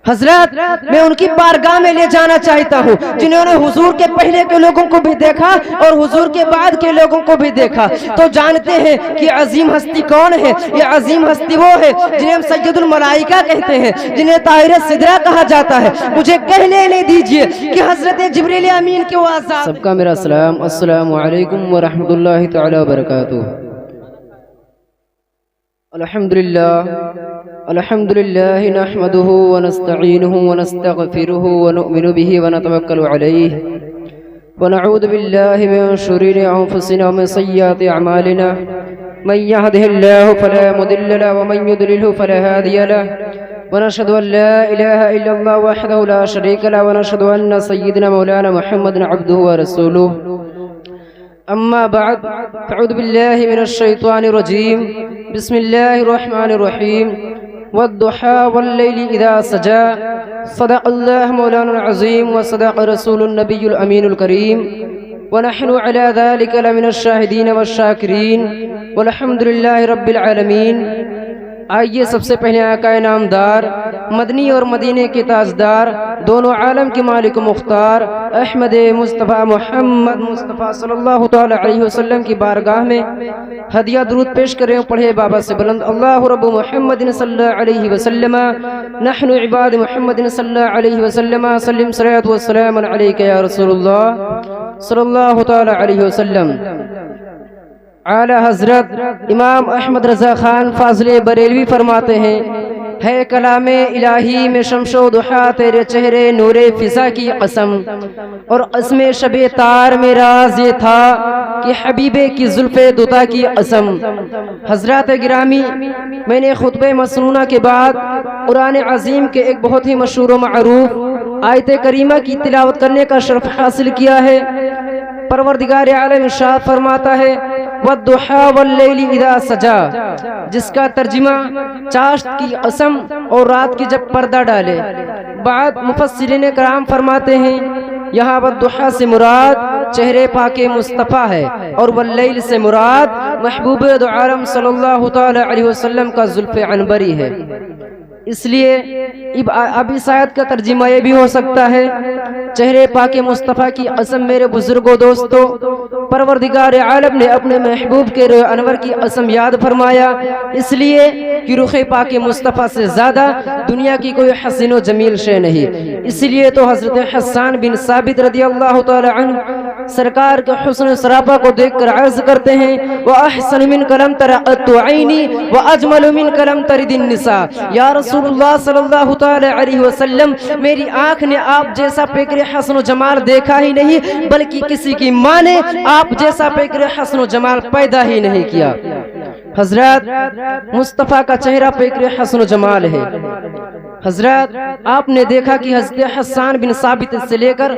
حضرات میں ان کی بارگاہ میں لے جانا چاہتا ہوں جنہوں نے حضور کے پہلے کے لوگوں کو بھی دیکھا اور حضور کے بعد کے لوگوں کو بھی دیکھا، تو جانتے ہیں کہ عظیم ہستی کون ہے۔ یہ عظیم ہستی وہ ہے جنہیں ہم سید الملائکہ کہتے ہیں، جنہیں طاہر صدرہ کہا جاتا ہے۔ مجھے کہنے نہیں دیجئے کہ حضرت جبریل امین کے وہ آزاد۔ سب کا میرا سلام، السلام علیکم ورحمۃ اللہ تعالی وبرکاتہ۔ الحمد لله نحمده ونستعينه ونستغفره ونؤمن به ونتوكل عليه ونعوذ بالله من شرور أنفسنا ومن سيئات أعمالنا، من يهده الله فلا مضل له ومن يضلل فلا هادي له، ونشهد أن لا إله إلا الله وحده لا شريك له، ونشهد أن سيدنا مولانا محمد عبده ورسوله. أما بعد، فأعوذ بالله من الشيطان الرجيم، بسم الله الرحمن الرحيم. والضحى والليل إذا سجى، صدق الله مولانا العظيم وصدق رسول النبي الأمين الكريم، ونحن على ذلك لمن الشاهدين والشاكرين، والحمد لله رب العالمين. آئیے سب سے پہلے آقا نامدار، مدنی اور مدینے کے تاجدار، دونوں عالم کے مالک و مختار احمد مصطفیٰ محمد مصطفیٰ صلی اللہ تعالی علیہ وسلم کی بارگاہ میں ہدیہ درود پیش کریں۔ پڑھے بابا سے بلند، اللہ رب محمد صلی اللہ علیہ وسلم، نحن عباد محمد صلی اللہ علیہ وسلم، سلم صلاۃ والسلام علیک یا رسول اللہ صلی اللہ تعالی علیہ وسلم۔ اعلی حضرت امام احمد رضا خان فاضل بریلوی فرماتے ہیں، ہے کلام الہی میں شمس و ضحیٰ تیرے چہرے نور فضا کی قسم، اور قسم شب تار میں راز یہ تھا کہ حبیبے کی زلف دوتا کی قسم۔ حضرات گرامی، میں نے خطبہ مسنونہ کے بعد قرآن عظیم کے ایک بہت ہی مشہور و معروف آیت کریمہ کی تلاوت کرنے کا شرف حاصل کیا ہے۔ پروردگار عالم ارشاد فرماتا ہے، والضحى واللیل اذا سجا، جس کا ترجمہ چاشت کی قسم اور رات کی جب پردہ ڈالے۔ بعد مفسرین کرام فرماتے ہیں، یہاں والضحى سے مراد چہرے پاک مصطفیٰ ہے، اور واللیل سے مراد محبوب دو عالم صلی اللہ تعالی علیہ وسلم کا زلف عنبری ہے۔ اس لیے اب اس آیت کا ترجمہ یہ بھی ہو سکتا ہے، چہرے پاک مصطفیٰ کی قسم میرے بزرگوں دوستوں، پروردگار عالم نے اپنے محبوب کے روح انور کی قسم یاد فرمایا، اس لیے کہ رخ پاک مصطفیٰ سے زیادہ دنیا کی کوئی حسین و جمیل شے نہیں۔ اس لیے تو حضرت حسان بن ثابت رضی اللہ تعالی عنہ سرکار کے حسن سراپا کو دیکھ کر عرض کرتے ہیں، وَأَحْسَنُ مِنْكَ لَمْ تَرَ قَطُّ عَيْنِي وَأَجْمَلُ مِنْكَ لَمْ تَرِدِ النِّسَاء۔ یا رسول اللہ صلی اللہ تعالی علیہ وسلم، میری آنکھ نے آپ جیسا پیکر حسن و جمال دیکھا ہی نہیں، بلکہ کسی کی ماں نے آپ جیسا پیکر حسن و جمال پیدا ہی نہیں کیا۔ حضرات، مصطفیٰ کا چہرہ پیکر حسن و جمال ہے۔ حضرات، آپ نے دیکھا کہ حضرت حسان بن ثابت سے لے کر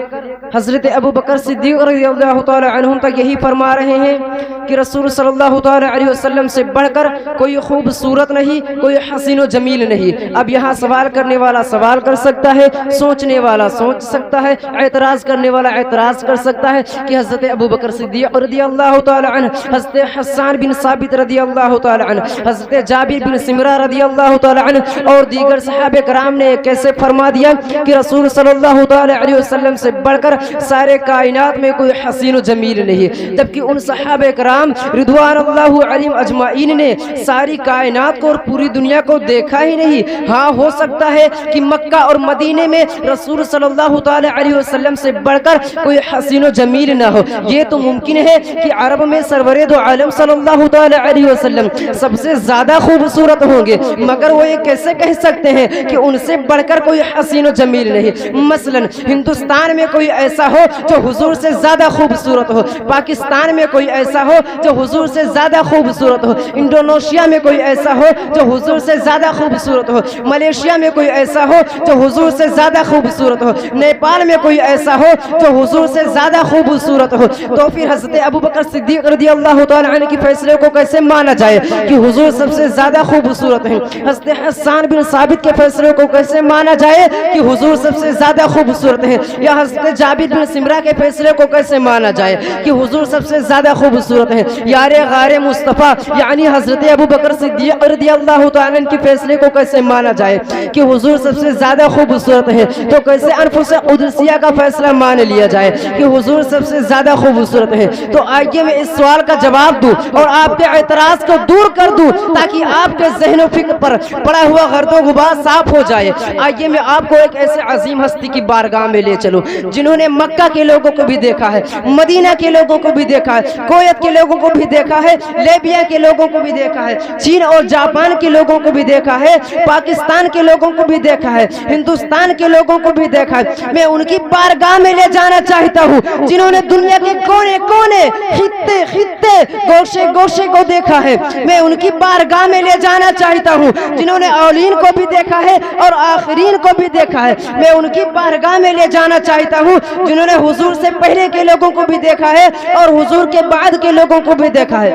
حضرت ابو بکر صدیق رضی اللہ تعالی عنہم تک یہی فرما رہے ہیں کہ رسول صلی اللہ تعالی علیہ وسلم سے بڑھ کر کوئی خوبصورت نہیں، کوئی حسین و جمیل نہیں۔ اب یہاں سوال کرنے والا سوال کر سکتا ہے، سوچنے والا سوچ سکتا ہے، اعتراض کرنے والا اعتراض کر سکتا ہے کہ حضرت ابو بکر صدیق رضی اللہ تعالی عنہ، حضرت حسان بن ثابت رضی اللہ تعالی عنہ، حضرت جابر بن سمرہ رضی اللہ تعالی عنہ اور دیگر صحابہ کرام نے کیسے فرما دیا کہ رسول صلی اللہ تعالی علیہ وسلم سے بڑھ کر سارے کائنات میں کوئی حسین و جمیل نہیں، جبکہ ان صحابہ کرام رضوان اللہ علیہم اجمعین نے ساری کائنات کو اور پوری دنیا کو دیکھا ہی نہیں۔ ہاں، ہو سکتا ہے کہ مکہ اور مدینے میں رسول صلی اللہ تعالی علیہ وسلم سے بڑھ کر کوئی حسین و جمیل نہ ہو، یہ تو ممکن ہے کہ عرب میں سرور دو عالم صلی اللہ تعالی علیہ وسلم سب سے زیادہ خوبصورت ہوں گے، مگر وہ یہ کیسے کہہ سکتے ہیں کہ ان سے بڑھ کر کوئی حسین و جمیل نہیں؟ مثلا ہندوستان میں کوئی ایسا ہو جو حضور سے زیادہ خوبصورت ہو، پاکستان میں کوئی ایسا ہو جو حضور سے زیادہ خوبصورت ہو، انڈونیشیا میں کوئی ایسا ہو جو حضور سے زیادہ خوبصورت ہو، ملیشیا میں کوئی ایسا ہو جو حضور سے زیادہ خوبصورت ہو، نیپال میں کوئی ایسا ہو جو حضور سے زیادہ خوبصورت ہو۔ تو پھر حضرت ابو بکر صدیق رضی اللہ تعالی عنہ کے فیصلے کو کیسے مانا جائے کہ حضور سب سے زیادہ خوبصورت ہیں؟ حضرت حسان بن ثابت کے فیصلے کو کیسے مانا جائے کہ حضور سب سے زیادہ خوبصورت ہیں؟ یا حضرت جابر بن سمرہ کے فیصلے کو کیسے مانا جائے کہ حضور سب سے زیادہ خوبصورت ہیں؟ یار غار مصطفیٰ یعنی حضرت ابو بکر صدیق رضی اللہ تعالیٰ عنہ کے فیصلے کو کیسے مانا جائے کہ حضور سب سے زیادہ خوبصورت ہیں؟ تو کیسے انفس قدسیہ کا فیصلہ مان لیا جائے کہ حضور سب سے زیادہ خوبصورت ہیں؟ تو آئیے میں اس سوال کا جواب دوں اور آپ کے اعتراض کو دور کر دوں تاکہ آپ کے ذہن و فکر پر پڑا ہوا غرد و غبار صاف ہو جائے۔ آئیے میں آپ کو ایک ایسے عظیم ہستی کی بارگاہ میں لے چلوں جنہوں نے مکہ کے لوگوں کو بھی دیکھا ہے، مدینہ کے لوگوں کو بھی دیکھا ہے، کویت کے لوگوں کو بھی دیکھا ہے، لیبیا کے لوگوں کو بھی دیکھا ہے، چین اور جاپان کے لوگوں کو بھی دیکھا ہے، پاکستان کے لوگوں کو بھی دیکھا ہے، ہندوستان کے لوگوں کو بھی دیکھا ہے۔ میں ان کی بارگاہ میں لے جانا چاہتا ہوں جنہوں نے دنیا کے کونے کونے، خطے خطے، گوشے گوشے کو دیکھا ہے۔ میں ان کی بارگاہ میں لے جانا چاہتا ہوں جنہوں نے اولین کو بھی دیکھا ہے اور آخرین کو بھی دیکھا ہے۔ میں ان کی بارگاہ میں لے جانا چاہتا ہوں جنہوں نے حضور سے پہلے کے لوگوں کو بھی دیکھا ہے اور حضور کے بعد کے لوگوں کو بھی دیکھا ہے۔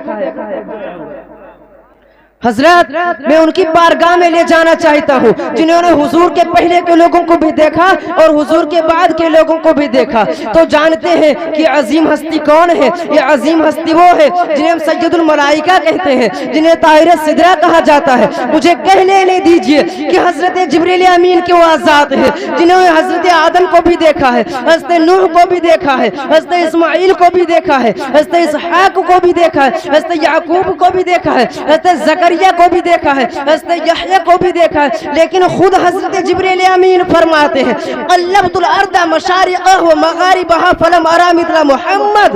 حضرات میں ان کی بارگاہ میں لے جانا چاہتا ہوں جنہوں نے حضور کے پہلے کے لوگوں کو بھی دیکھا اور حضور کے بعد کے لوگوں کو بھی دیکھا۔ تو جانتے ہیں کہ عظیم ہستی کون ہے؟ یہ عظیم ہستی وہ ہے جنہیں ہم سید الملائکہ کہتے ہیں، جنہیں طاہر صدرہ کہا جاتا ہے۔ مجھے کہہ لینے دیجئے کہ حضرت جبریل امین کے وہ آزاد ہیں جنہوں نے حضرت آدم کو بھی دیکھا ہے، حضرت نوح کو بھی دیکھا ہے، حضرت اسماعیل کو بھی دیکھا ہے، حضرت اسحاق کو بھی دیکھا ہے، حضرت یعقوب کو بھی دیکھا ہے، حضرت زکریا کو بھی دیکھا ہے، حضرت یحییٰ کو بھی دیکھا ہے۔ لیکن خود حضرت جبریل امین فرماتے ہیں قلبت الارض مشارقہ و مغاربہا فلم ارى مثل محمد،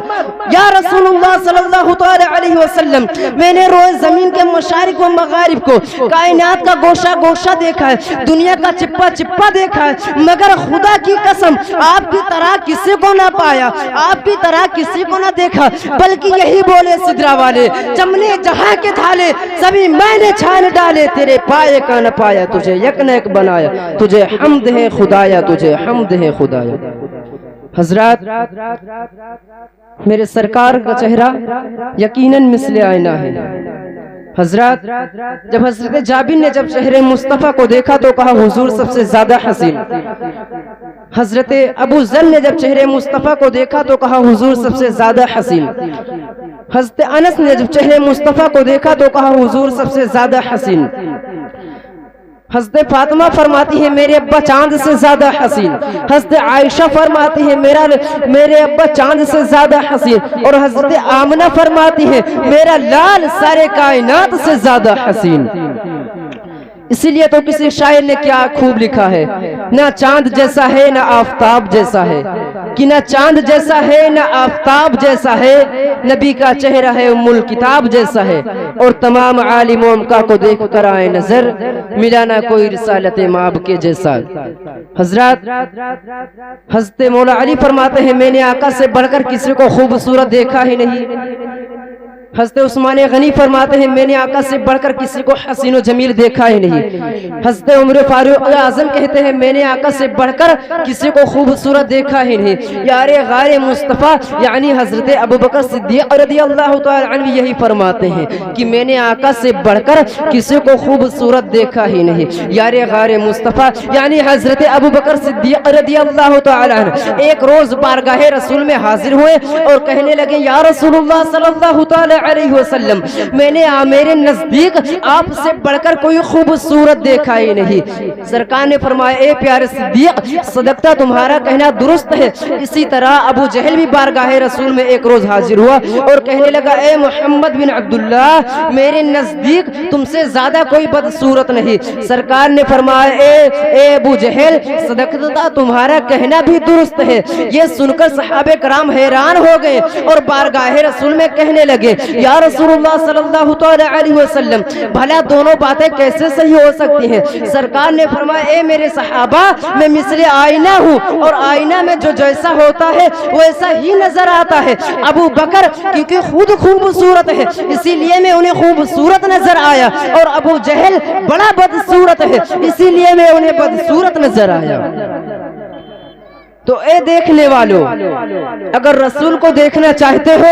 یا رسول اللہ صلی اللہ علیہ وسلم میں نے روئے زمین کے مشارق و مغارب کو، کائنات کا گوشہ گوشہ دیکھا ہے، دنیا کا چپا چپا دیکھا ہے، مگر خدا کی قسم آپ کی طرح کسی کو نہ پایا، آپ کی طرح کسی کو نہ دیکھا، بلکہ یہی بولے صدرہ والے چمنے جہاں کے تھالے سبھی میں نے چھان ڈالے، تیرے پائے کا نہ پایا، تجھے یک نہ ایک بنایا، تجھے حمد ہے خدایا، تجھے حمد ہے خدایا۔ حضرات میرے سرکار کا چہرہ یقیناً مثل آئینہ ہے۔ حضرات جب حضرت جابر نے جب چہرے مصطفیٰ کو دیکھا تو کہا حضور سب سے زیادہ حسین۔ حضرت ابو ذر نے جب چہرے مصطفیٰ کو دیکھا تو کہا حضور سب سے زیادہ حسین۔ حضرت انس نے جب چہرے مصطفیٰ کو دیکھا تو کہا حضور سب سے زیادہ حسین۔ حضرت فاطمہ فرماتی ہے میرے ابا چاند سے زیادہ حسین۔ حضرت عائشہ فرماتی ہے میرے ابا چاند سے زیادہ حسین۔ اور حضرت آمنہ فرماتی ہے میرا لال سارے کائنات سے زیادہ حسین۔ اسی لیے تو کسی شاعر نے کیا خوب لکھا ہے، نہ چاند جیسا ہے نہ آفتاب جیسا ہے، کہ نہ چاند جیسا ہے نہ آفتاب جیسا ہے، نبی کا چہرہ ہے ام الکتاب جیسا ہے، اور تمام عالموں کا کو دیکھ کر آئے نظر، ملا نہ کوئی رسالت مآب کے جیسا۔ حضرات حضرت مولا علی فرماتے ہیں میں نے آقا سے بڑھ کر کسی کو خوبصورت دیکھا ہی نہیں۔ حضرت عثمان غنی فرماتے ہیں میں نے آقا سے بڑھ کر کسی کو حسین و جمیل دیکھا ہی نہیں۔ حضرت عمر فاروق اعظم کہتے ہیں میں نے آقا سے بڑھ کر کسی کو خوبصورت دیکھا ہی نہیں۔ یار غار مصطفیٰ یعنی حضرت ابوبکر صدیق رضی اللہ تعالی عنہ یہی فرماتے ہیں کہ میں نے آقا سے بڑھ کر کسی کو خوبصورت دیکھا ہی نہیں۔ یار غار مصطفیٰ یعنی حضرت ابوبکر صدیق رضی اللہ تعالی عنہ ایک روز بارگاہ رسول میں حاضر ہوئے اور کہنے لگے یا رسول اللہ صلی اللہ تعالی علیہ وسلم میں نے میرے نزدیک آپ سے بڑھ کر کوئی خوبصورت دیکھا ہی نہیں۔ سرکار نے فرمایا اے پیارے صدیق صدقتا تمہارا کہنا درست ہے۔ اسی طرح ابو جہل بھی بارگاہ رسول میں ایک روز حاضر ہوا اور کہنے لگا اے محمد بن عبداللہ میرے نزدیک تم سے زیادہ کوئی بدصورت نہیں۔ سرکار نے فرمایا اے ابو جہل صدقتا تمہارا کہنا بھی درست ہے۔ یہ سن کر صحابہ کرام حیران ہو گئے اور بارگاہ رسول میں کہنے لگے یا رسول اللہ صلی اللہ تعالی علیہ وسلم بھلا دونوں باتیں کیسے صحیح ہو سکتی ہیں؟ سرکار نے فرمایا اے میرے صحابہ میں مثل آئینہ ہوں اور آئینہ میں جو جیسا ہوتا ہے ویسا ہی نظر آتا ہے۔ ابو بکر کیونکہ خود خوبصورت ہے اسی لیے میں انہیں خوبصورت نظر آیا، اور ابو جہل بڑا بدصورت ہے اسی لیے میں انہیں بدصورت نظر آیا۔ تو اے دیکھنے والوں اگر رسول کو دیکھنا چاہتے ہو